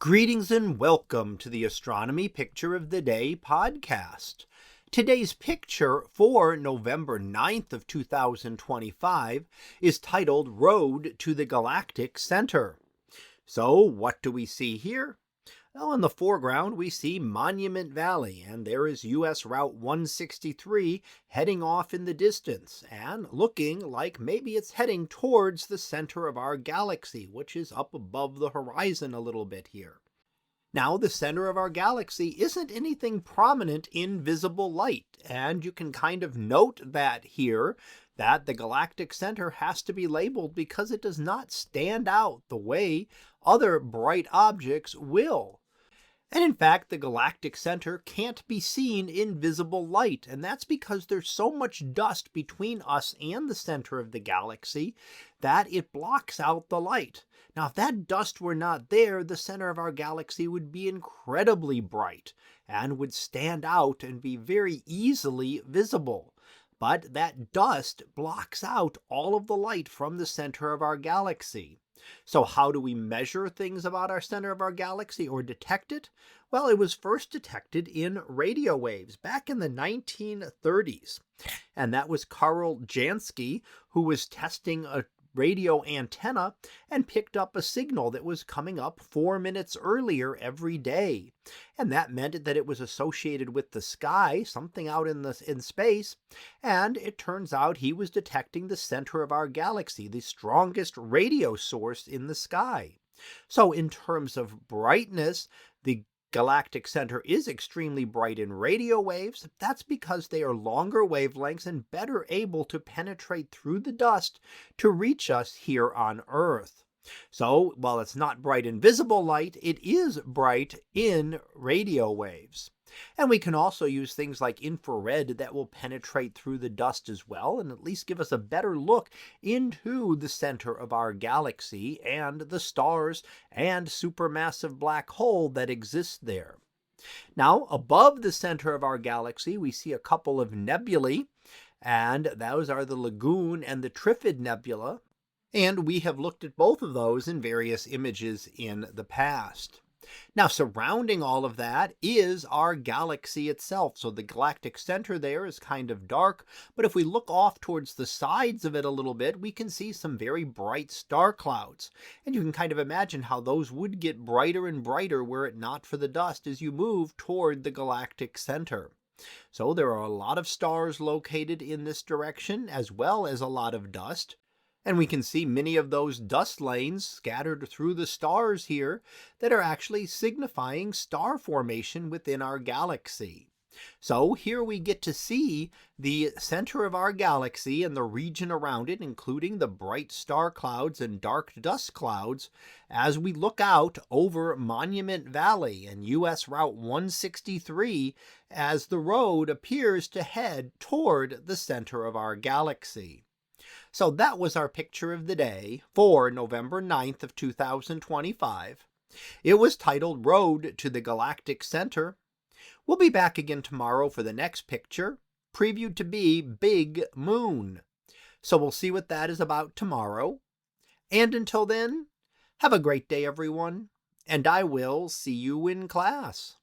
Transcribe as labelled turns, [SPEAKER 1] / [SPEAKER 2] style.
[SPEAKER 1] Greetings and welcome to the Astronomy Picture of the Day podcast. Today's picture for November 9th of 2025 is titled Road to the Galactic Center. So what do we see here? Well, in the foreground we see Monument Valley, and there is US Route 163 heading off in the distance and looking like maybe it's heading towards the center of our galaxy, which is up above the horizon a little bit here. Now, the center of our galaxy isn't anything prominent in visible light, and you can kind of note that here, that the galactic center has to be labeled because it does not stand out the way other bright objects will. And in fact, the galactic center can't be seen in visible light, and that's because there's so much dust between us and the center of the galaxy that it blocks out the light. Now, if that dust were not there, the center of our galaxy would be incredibly bright and would stand out and be very easily visible. But that dust blocks out all of the light from the center of our galaxy. So how do we measure things about our center of our galaxy or detect it? Well, it was first detected in radio waves back in the 1930s. And that was Karl Jansky, who was testing a radio antenna and picked up a signal that was coming up 4 minutes earlier every day. And that meant that it was associated with the sky, something out in space, and it turns out he was detecting the center of our galaxy, the strongest radio source in the sky. So in terms of brightness, the galactic center is extremely bright in radio waves. That's because they are longer wavelengths and better able to penetrate through the dust to reach us here on Earth. So, while it's not bright in visible light, it is bright in radio waves. And we can also use things like infrared that will penetrate through the dust as well, and at least give us a better look into the center of our galaxy and the stars and supermassive black hole that exists there. Now, above the center of our galaxy, we see a couple of nebulae, and those are the Lagoon and the Trifid Nebula. And we have looked at both of those in various images in the past. Now, surrounding all of that is our galaxy itself. So the galactic center there is kind of dark, but if we look off towards the sides of it a little bit, we can see some very bright star clouds. And you can kind of imagine how those would get brighter and brighter were it not for the dust as you move toward the galactic center. So there are a lot of stars located in this direction, as well as a lot of dust. And we can see many of those dust lanes scattered through the stars here that are actually signifying star formation within our galaxy. So here we get to see the center of our galaxy and the region around it, including the bright star clouds and dark dust clouds, as we look out over Monument Valley and US Route 163 as the road appears to head toward the center of our galaxy. So that was our picture of the day for November 9th of 2025. It was titled Road to the Galactic Center. We'll be back again tomorrow for the next picture, previewed to be Big Moon. So we'll see what that is about tomorrow. And until then, have a great day, everyone, and I will see you in class.